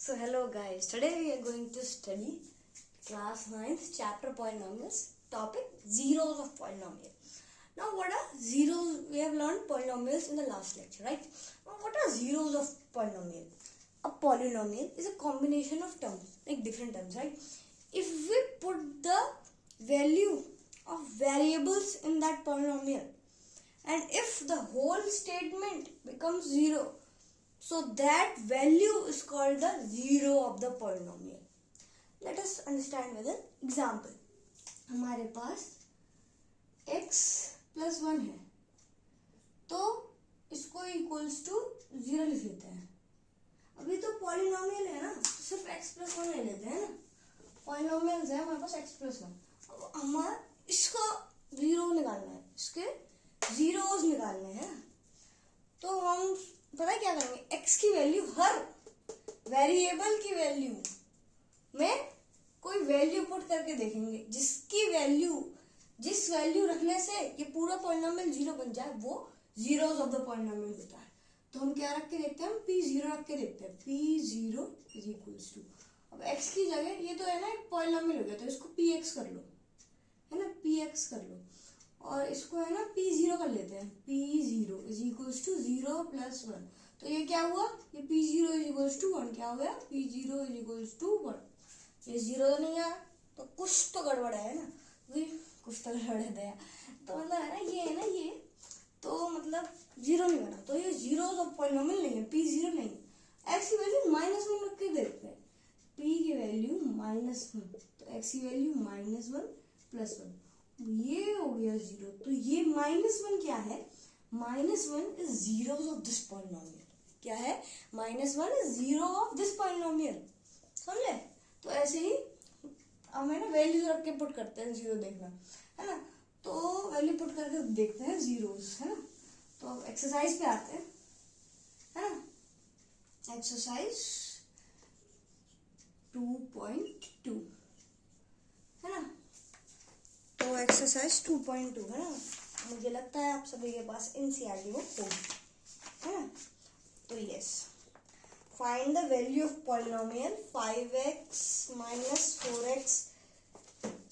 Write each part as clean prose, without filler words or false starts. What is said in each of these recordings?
So hello guys, today we are going to study class 9th chapter polynomials, topic zeros of polynomial. Now what are zeros? We have learned polynomials in the last lecture, right? Now what are zeros of polynomial? A polynomial is a combination of terms, like different terms, right? If we put the value of variables in that polynomial and if the whole statement becomes zero, so that value is called the zero of the polynomial. Let us understand with an example. हमारे पास x plus 1 है, तो इसको equals to 0 लिख लेते हैं. अभी तो polynomial है ना, सिर्फ x plus 1 ले लेते हैं ना. Polynomials है हमारे पास x plus 1. अब हमारा इसका 0 निकालना है, इसके zeros निकालने हैं. तो हम पता है क्या करेंगे, x की वैल्यू हर वेरिएबल की वैल्यू में कोई वैल्यू पुट करके देखेंगे, जिस वैल्यू रखने से ये पूरा पॉलिनोमियल जीरो बन जाए वो जीरोस ऑफ द पॉलिनोमियल होता है. तो हम क्या रख के देखते हैं, हम p0 रख के देखते हैं. p0 इज इक्वल्स टू, अब x की जगह ये तो है ना एक पॉलिनोमियल हो गया, तो इसको px कर लो, है ना, px कर लो, और इसको है ना p0 कर लेते हैं. p0 is equals to 0 plus 1. तो ये क्या हुआ, ये p0 इज इक्वल्स टू 1 क्या हो गया, p0 इज इक्वल्स टू 1. ये 0 तो नहीं आ रहा, तो कुछ तो गड़बड़ है ना, कुछ तो गड़बड़ है. तो मतलब है ना ये तो मतलब 0 नहीं बना, तो ये जीरोस ऑफ पॉलिनोमियल नहीं है, p0 नहीं. x की वैल्यू -1 रख के देखते हैं, p की वैल्यू -1, तो x की वैल्यू -1 प्लस 1, ये हो गया 0. तो ये -1 क्या है, -1 is zero of this polynomial. क्या है, -1 is zero of this polynomial. समझे? तो ऐसे ही हमें ना वैल्यूज रख के पुट करते हैं, जीरो देखना है ना, तो वैल्यू पुट करके देखते हैं जीरोस, है ना. तो एक्सरसाइज पे आते हैं, है ना. एक्सरसाइज 2.2 है ना. तो एक्सरसाइज 2.2 है ना, मुझे लगता है आप सभी के पास एनसीईआरटी वो होगी, है ना. तो yes, find the value of polynomial 5x minus 4x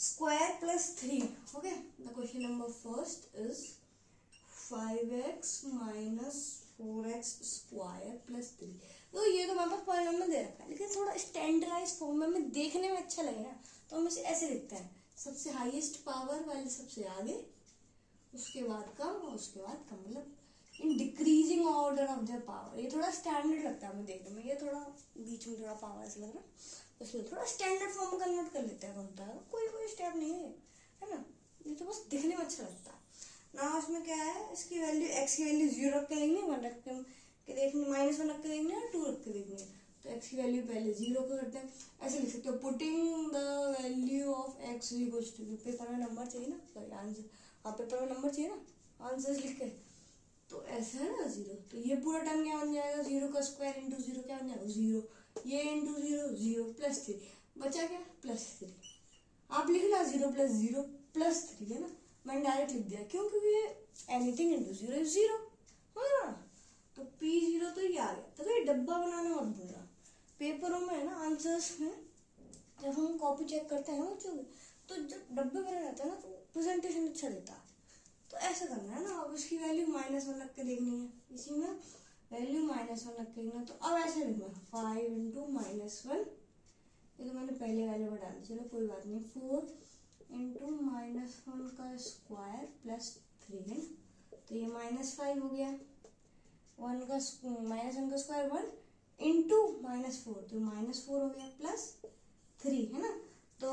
square plus 3. Okay, the question number first is 5x minus 4x square plus 3. तो ये तो हमारे पास पॉलिनोमियल दे रखा है, लेकिन थोड़ा स्टैंडर्डाइज फॉर्म में हमें देखने में अच्छा लगे ना, तो हम इसे ऐसे लिखते हैं, सबसे हाईएस्ट पावर वाले सबसे आगे, उसके बाद कम और उसके बाद कम, मतलब in decreasing order of the power. ये थोड़ा स्टैंडर्ड लगता है हमें देखने में, ये थोड़ा बीच में थोड़ा पावर ऐसा लग रहा है, इसलिए थोड़ा स्टैंडर्ड फॉर्म में कन्वर्ट कर लेते हैं. बनता है कोई स्टेप नहीं है ना, ये तो बस दिखने में अच्छा लगता है ना. इसमें क्या है, इसकी वैल्यू x की वैल्यू 0 रख के देखनी, 1 रख के देखनी, -1 रख के देखनी है, 2 रख के देखनी है. तो x की वैल्यू पहले 0 को करते हैं, ऐसे लिख सकते हो, putting the value of x equals to, paper में नंबर चाहिए ना, सॉरी आंसर, हाँ पेपर में नंबर चाहिए ना, आंसर लिख के. तो ऐसा है ना 0, तो ये पूरा टर्म क्या बन जाएगा, 0 का स्क्वायर इंटू 0 क्या बन जाएगा 0, ये इंटू 0 0 प्लस 3 बचा क्या +3. आप लिखना 0 प्लस 0 प्लस 3 है ना, मैंने डायरेक्ट लिख दिया, क्यों, क्योंकि ये एनीथिंग इंटू 0 इज 0 है ना. तो p0 तो ये आ गया. तो ये डब्बा बनाना मत भूलना, पेपरों में है ना आंसर्स में जब हम कॉपी चेक करते हैं बच्चों की, तो जब डब्बे बने रहते हैं ना, तो प्रेजेंटेशन अच्छा देता है. तो ऐसा करना है ना. अब इसकी वैल्यू -1 रख के देखनी है, इसी में वैल्यू -1 रख के देखना. तो अब ऐसे लिखना 5 इंटू -1, ये तो मैंने पहले वैल्यू बढ़ा दी, चलो कोई बात नहीं. 4 इंटू -1 का स्क्वायर प्लस 3 है ना, तो ये -5 हो गया. -1 का स्क्वायर 1 इंटू -4, तो -4 हो गया प्लस 3 है ना. तो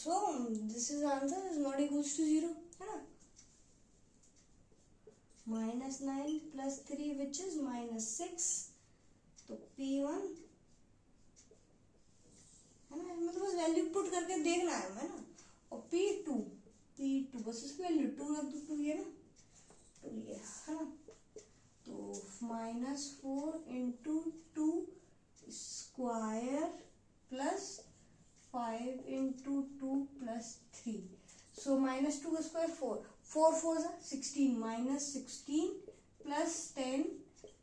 so this is answer is not equals to 0 है ना. -9 plus 3 which is -6, तो p1 है ना, मतलब बस वैल्यू पुट करके देखना है हमें ना. और p2 बस इसकी वैल्यू 2 रख दो, 2 ये ना, तो ये है ना. तो -4 into 2 square plus 5 into 2 plus 3, सो -2 का square 4 4 16, -16 plus 10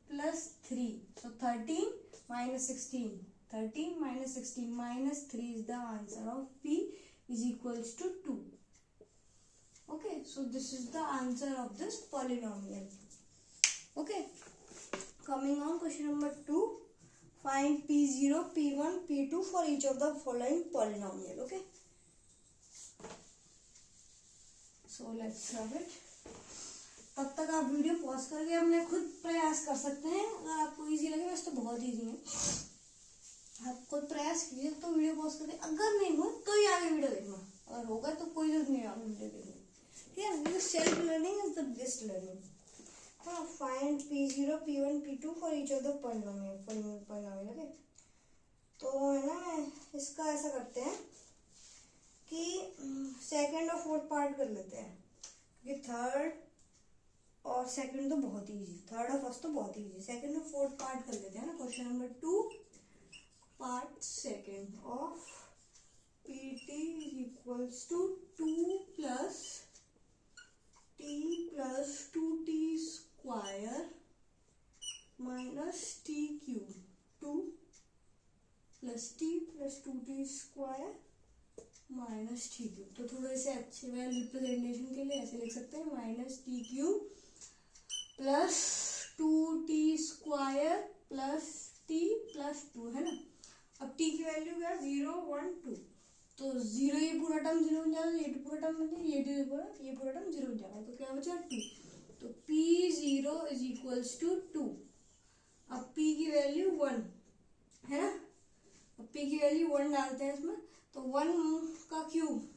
plus 3 So 13 minus 16. 13 minus 16 minus 3 is the answer of P is equals to 2. Okay, so this is the answer of this polynomial. Okay, coming on question number 2. Find P0, P1, P2 for each of the following polynomial. Okay, so let's have it. तब तक आप video pause करके अपने खुद प्रयास कर सकते हैं। अगर आपको इजी लगे, वैसे तो बहुत इजी है, आप खुद प्रयास कीजिए। तो वीडियो पॉज करके, अगर नहीं हो तो ही आगे वीडियो देखना, अगर होगा तो कोई जरूरत नहीं है आगे वीडियो देखने। ठीक है, because self learning is the best learning. हाँ, find P0, P1, P2 for each of the polynomial. Okay, तो है ना, इसका ऐसा करते हैं कि सेकंड और फोर्थ पार्ट कर लेते हैं, क्योंकि थर्ड और सेकंड तो बहुत इजी, थर्ड और फर्स्ट तो बहुत इजी, सेकंड और फोर्थ पार्ट कर लेते हैं ना। Question number 2 part second of PT is equals to 2 plus t plus 2t square minus t cube, 2 plus t plus 2t square minus t cube. तो थोड़े से अच्छे वेल रिप्रेजेंटेशन के लिए ऐसे लिख सकते हैं, minus t cube plus 2t square plus t plus 2, है ना। अब t की वैल्यू क्या, 0, 1, 2, तो 0 ये पूरा टर्म 0 बन जाएगा, ये पूरा टर्म बन जाएगा, ये पूरा टर्म 0 बन जाएगा, तो क्या बचा 2। तो P0 इज इक्वल्स टू 2। अब p की वैल्यू 1 है ना, अब p की वैल्यू 1 डालते हैं इसमें, तो 1 का क्यूब,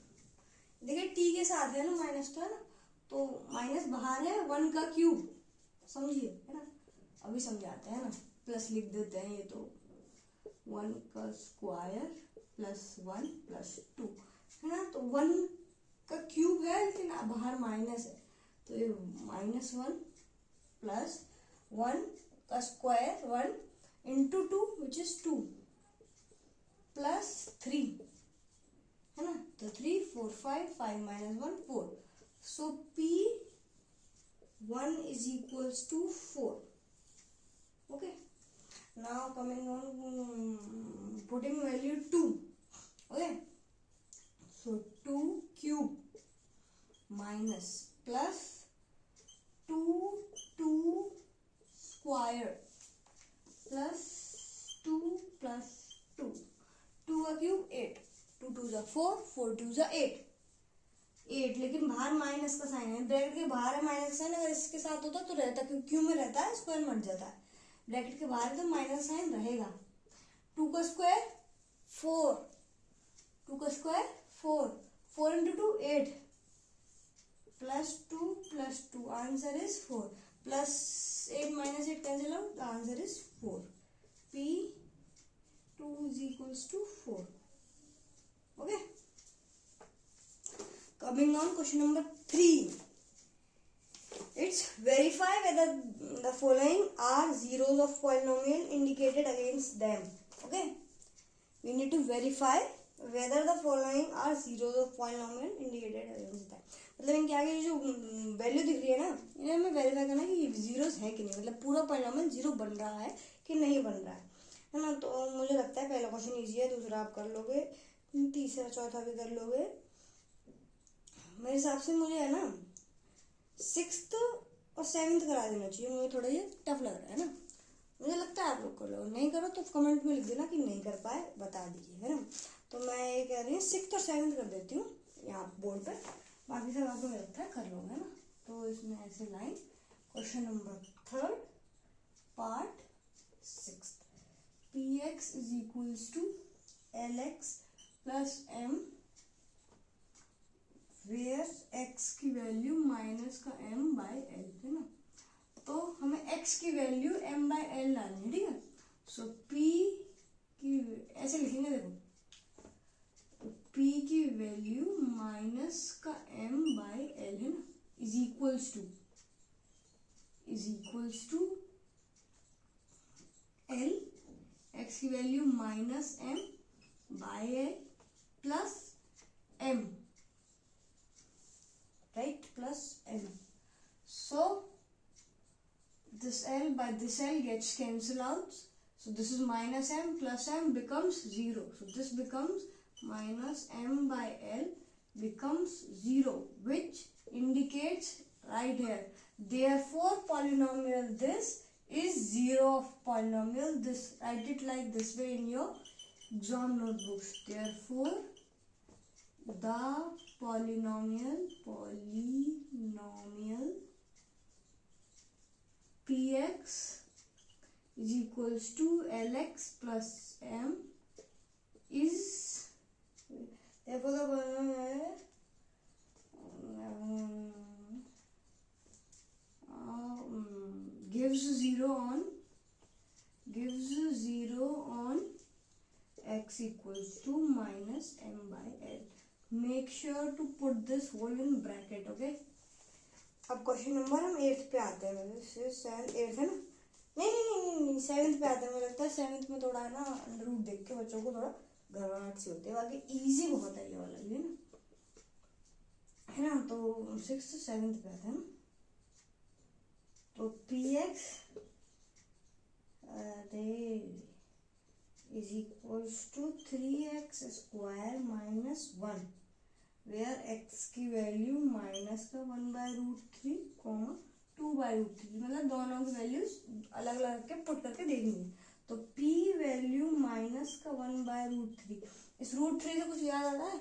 देखिए t के साथ है ना माइनस, तो है ना, तो माइनस बाहर है, 1 का क्यूब, समझिए, है ना। अभी समझाते हैं ना, प्लस लिख देते हैं, ये तो 1 का स्क्वायर प्लस 1 प्लस 2, है ना। तो 1 का क्यूब है, लेकिन बाहर माइनस है, तो ये -1 प्लस 1 का square 1 into 2 which is 2 plus 3, है ना। तो 3, 4, 5, 5 minus 1, 4. So P1 is equals to 4. Okay. Now coming on, putting value 2. Okay. So 2 cube minus plus 2 square plus 2 plus 2. 2 का क्यूब 8, 2 2 जा 4, 4 2 जा 8, लेकिन बाहर माइनस का साइन है, ब्रैकेट के बाहर है माइनस साइन, अगर इसके साथ होता तो रहता, क्योंकि क्यू में रहता है, स्क्वायर मट जाता है, ब्रैकेट के बाहर तो माइनस साइन रहेगा। 2 का स्क्वायर 4, 2 का square 4, 4 into 2 8 plus 2 answer is 4, plus 8 minus 8 cancel out, the answer is 4। P2 is equals to 4. Okay. Coming on question number 3. It's verify whether the following are zeros of polynomial indicated against them. Okay. We need to verify whether the following are zeros of polynomial indicated against them. मतलब इनके आगे जो value दिख रही है ना, इन्हें हमें वेरीफाई करना है कि जीरोस है कि नहीं, मतलब पूरा पॉलिनोमियल जीरो बन रहा है कि नहीं बन रहा है ना। तो मुझे लगता है पहला क्वेश्चन इजी है, दूसरा आप कर लोगे, तीसरा चौथा भी कर लोगे। मेरे हिसाब से मुझे है ना 6th और 7th करा देना चाहिए, मुझे थोड़ा ये टफ लग रहा है ना, मुझे लगता है आप लोग कर लो, नहीं करो तो कमेंट में लिख देना कि नहीं कर पाए, बता दीजिए, है ना। तो मैं ये कह रही हूँ 6th और 7th कर देती हूँ यहाँ बोर्ड पे, बाकी सब आपको लगता है कर लोगे, है ना। तो इसमें ऐसे line, question number 3 part 6, Px is equals to Lx plus m where x की वैल्यू माइनस का m बाई एल, है ना। तो हमें x की वैल्यू m बाई एल डालनी है, ठीक है। सो p की ऐसे लिखेंगे, देखो p की वैल्यू माइनस का m बाई एल, है ना, is equals to L, x की value minus m by L plus m, right, plus m। So this L by this L gets cancelled out. So this is minus m plus m becomes 0. So this becomes minus m by L becomes 0, which indicates right here. Therefore, polynomial this is 0 of polynomial this. Write it like this way in your exam notebooks. Therefore, the polynomial px is equals to lx plus m is, therefore the polynomial gives 0 on x equals to minus m by l. Make sure to put this whole in bracket. Okay. अब question number हम 8th पे आते हैं. 8th है ना? नहीं 7th पे आते हैं. मुझे लगता है 7th में थोड़ा है ना अंडर रूट देख के बच्चों को थोड़ा घबराहट सी होती है. बाकी इजी बहुत है ये वाला, ये ना है ना. तो 6th 7th पे आते हैं ना. तो px is equals to 3x square minus 1, where x की वैल्यू माइनस का 1 by root 3 comma 2 by root 3, मतलब दोनों की वैल्यूज अलग अलग करके पुट करके देखनी है. तो p वैल्यू माइनस का 1 बाई रूट 3. इस रूट 3 से कुछ याद आता है?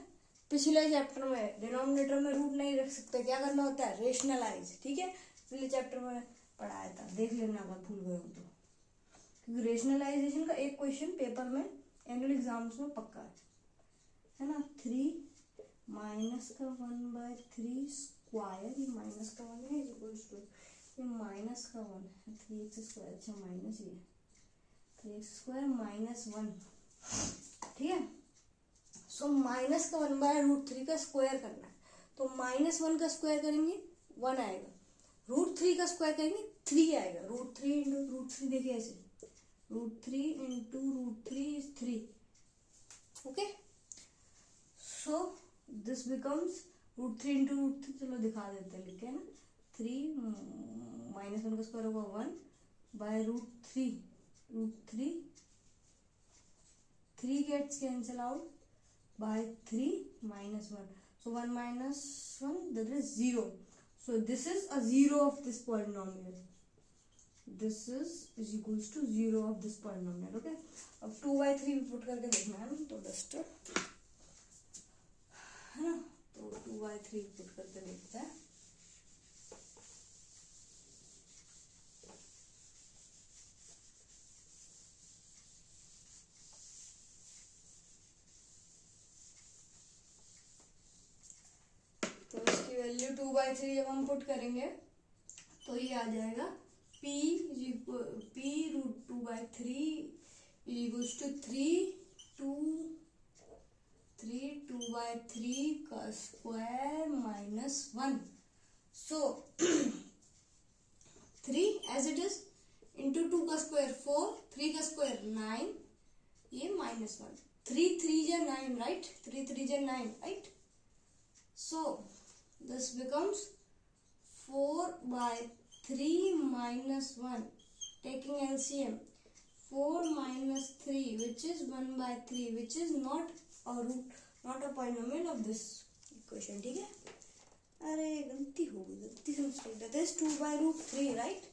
पिछले चैप्टर में डिनोमिनेटर में रूट नहीं रख सकते, क्या करना होता है? रेशनलाइज. ठीक है, पिछले चैप्टर में पढ़ाया था, देख लेना अगर भूल गए हो तो. क्योंकि रेशनलाइजेशन का एक क्वेश्चन पेपर में एनुअल एग्जाम्स में पक्का है ना. 3 माइनस का 1 बाय 3 स्क्वायर, ये माइनस का 1 है इक्वल्स टू ये माइनस का 1 है 3x स्क्वायर. अच्छा माइनस ये 3x स्क्वायर माइनस 1. ठीक है. सो माइनस का 1 बाय रूट 3 का स्क्वायर करना है. तो माइनस 1 का स्क्वायर करेंगे 1 आएगा, रूट 3 का स्क्वायर करेंगे 3 आएगा. रूट 3 इंटू रूट 3 देखिए ऐसे, root 3 into root 3 is 3. Okay. So this becomes root 3 into root 3. चलो दिखा देते हैं, लिखे है ना. 3 माइनस 1 का स्क्वायर होगा 1 by root 3. Root 3 gets cancel out by 3 minus 1. So 1 minus 1, that is 0. So this is a 0 of this polynomial. This is equals to 0 of this polynomial. Okay. अब 2 by 3 पुट करके देखना है ना. तो duster है ना. तो 2 by 3 पुट करके देखते हैं. तो इसकी वैल्यू 2 by 3 जब हम पुट करेंगे तो ये आ जाएगा p root 2 by 3 equals to 2 by 3 का square minus 1. So 3 as it is into 2 का स्क्वायर 4, 3 का स्क्वायर 9, ये माइनस 1. 3 3 जा 9 राइट. 3 3 जा 9 right. So this becomes 4 by 3 minus 1. Taking LCM, 4 minus 3, which is 1 by 3, which is not a root, not a polynomial of this equation. ठीक है. अरे गलती हो गई, गलती से mistake. That is 2 by root 3, right?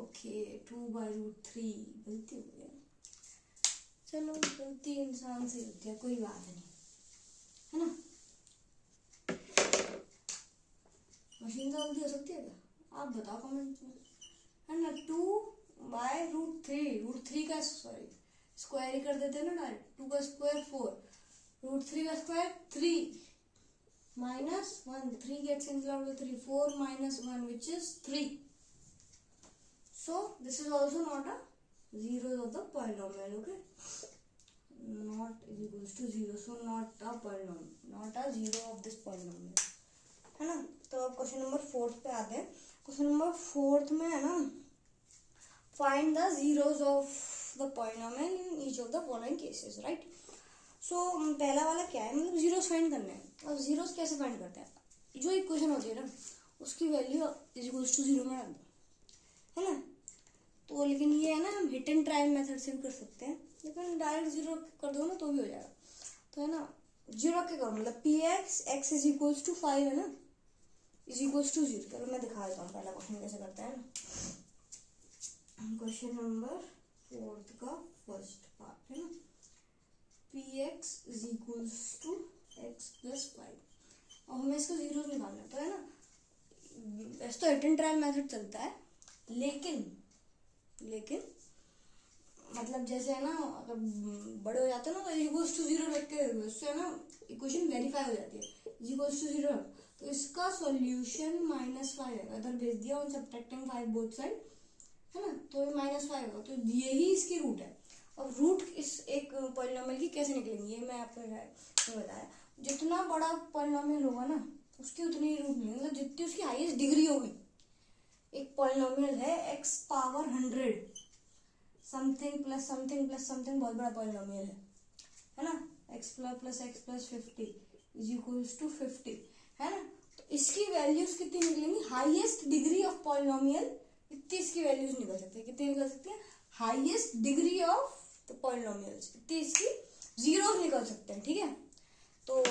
Okay, 2 by root 3 गलती हो गई. चलो गलती इंसान से होती है, कोई बात नहीं, है ना. मशीन से गलती हो सकती है क्या? आप बताओ कमेंट में, है ना. 2 बाय रूट 3, रूट 3 का स्क्वायर ही कर देते हैं ना डायरेक्ट. 2 का स्क्वायर 4, रूट 3 का square 3 minus 1, 3 gets cancel out with 3, 4 minus 1 which is 3. So this is also not a zero of the polynomial. Okay, not is equals to 0. So not a polynomial, not a zero of this polynomial, है ना. तो अब question number 4 पे आते हैं. Question number 4 में है ना, find the zeros of the polynomial in each of the following cases. Right. So पहला वाला क्या है, मतलब जीरोस फाइंड करने हैं. अब जीरोस कैसे फाइंड करते हैं? जो इक्वेशन होती है ना उसकी वैल्यू इज इक्वल्स टू 0 में रख दो, है ना. तो लेकिन ये है ना, हम हिट एंड ट्रायल मेथड से भी कर सकते हैं, लेकिन डायरेक्ट 0 कर दो ना तो भी हो जाएगा। तो है ना 0 के करो, मतलब P X is equals to 5 है ना, इज इक्वल्स टू 0। चलो मैं दिखा देता हूँ पहला क्वेश्चन कैसे करते हैं ना। क्वेश्चन नंबर 4 का फर्स्ट पार्ट है ना, P X is equals to X plus 5 और हमें इसका 0 निकालना है। तो है ना वैसे तो हिट एंड ट्रायल मेथड चलता है, लेकिन मतलब जैसे है ना, अगर बड़े हो जाते हैं ना तो इक्वल्स टू 0 रख के उससे है ना इक्वेशन वेरीफाई हो जाती है, इक्वल्स टू 0। तो इसका सॉल्यूशन -5 है, अगर भेज दिया ऑन सब्ट्रैक्टिंग 5 बोथ साइड है ना, तो ये -5 होगा। तो यही इसकी रूट है। अब रूट इस एक पॉलिनोमियल की कैसे निकलेंगी ये मैं आपको बताया। जितना बड़ा पॉलिनोमियल होगा ना उसकी उतनी ही रूट मिलेगी, मतलब जितनी उसकी हाईएस्ट डिग्री होगी। एक पॉलिनोमियल है x power 100 something plus something plus something, बहुत बड़ा पॉलिनोमियल है ना, x plus x plus 50 is equals to 50 है ना। तो इसकी वैल्यूज कितनी निकलेंगी, हाईएस्ट डिग्री ऑफ पॉलिनोमियल इतनी इसकी वैल्यूज निकल सकती है। कितनी निकल सकती है, highest degree of the polynomials इतनी इसकी जीरोस निकल सकते हैं। ठीक है, तो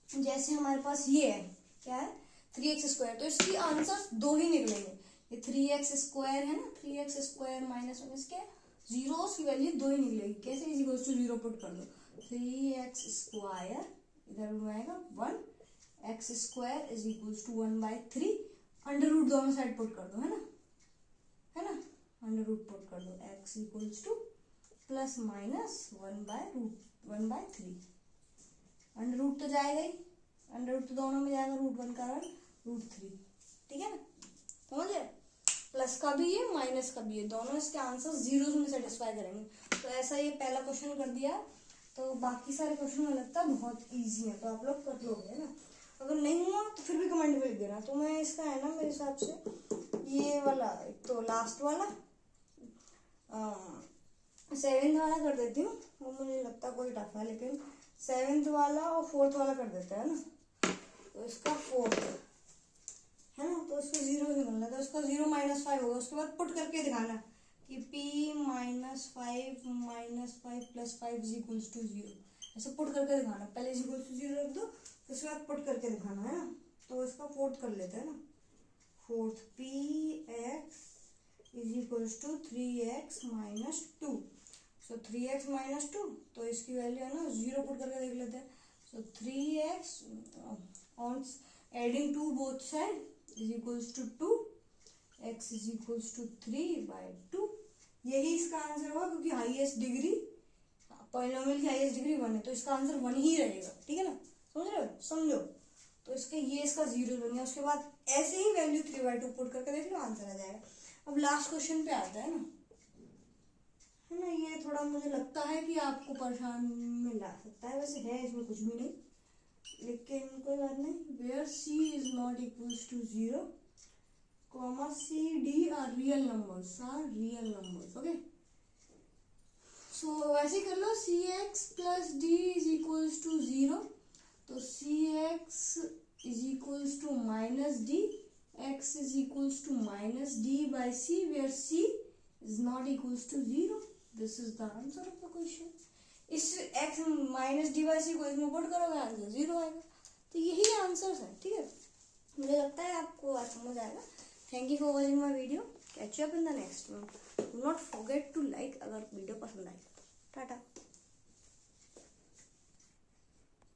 जैसे हमारे पास ये है, क्या है 3x², तो इसकी आंसर 2 ही निकलेंगे। ये 3x² है ना, 3x² माइनस 1, इसके जीरोस की वैल्यू 2 ही निकलेगी। कैसे, इज इक्वल्स टू 0 पुट कर दो, 3x² इधर आएगा 1, x² is equals to 1/3, under root दोनों साइड पुट कर दो है ना, अंडर रूट पुट कर दो, x equals to plus minus 1/3, under root तो जाएगा ही, अंडर रूट तो दोनों में जाएगा, √1 का √3। ठीक है ना, समझे, प्लस का भी है माइनस का भी है, दोनों इसके आंसर जीरो में सेटिस्फाई करेंगे। तो ऐसा ये पहला क्वेश्चन कर दिया। तो बाकी सारे क्वेश्चन मुझे लगता है बहुत इजी है, तो आप लोग कर लोगे है ना। अगर नहीं हुआ तो फिर भी कमेंट में लिख देना। तो मैं इसका है ना मेरे हिसाब से ये वाला एक तो लास्ट वाला 7th वाला कर देती हूँ, वो मुझे लगता है कोई टफ है, लेकिन 7th वाला और 4th वाला कर देते हैं ना। तो इसका 4th है ना, तो इसको 0 निकलना, तो इसका 0 -5 होगा। उसके बाद पुट करके दिखाना कि p -5 plus 5 is equals to 0, ऐसे पुट करके दिखाना। पहले इज इक्वल्स टू 0 रख दो, उसके बाद पुट करके दिखाना है ना। तो इसका 4th कर लेते हैं ना, 4th px is equals to 3x - 2। So 3x - 2, तो इसकी वैल्यू है ना 0 पुट करके देख लेते हैं। So 3x on adding 2 both side is equals to 2, x is equals to 3/2। यही इसका आंसर होगा, क्योंकि हाईएस्ट डिग्री पॉलिनोमियल की हाईएस्ट डिग्री 1 है, तो इसका आंसर 1 ही रहेगा। ठीक है ना, समझ रहे हो, समझो। तो इसके ये इसका 0 बन गया। उसके बाद ऐसे ही वैल्यू 3/2 पुट करके देख लो, आंसर आ जाएगा। अब लास्ट क्वेश्चन पे आता है ना, ये थोड़ा मुझे लगता है कि आपको परेशान में ला सकता है, वैसे है इसमें कुछ भी नहीं, लेकिन कोई बात नहीं। Where c is not equals to 0, c d are real numbers, okay. So वैसे कर लो, cx plus d is equals to 0, तो cx is equals to -d, x is equals to -d/c, where c is not equals to 0. This is the answer of the question. इस x -d/c को इसमें put करोगे, answer 0 आएगा। तो यही answers है। ठीक है, मुझे लगता है आपको आज समझ आएगा। Thank you for watching my video, catch you up in the next one. Do not forget to like अगर वीडियो पसंद आए। टाटा।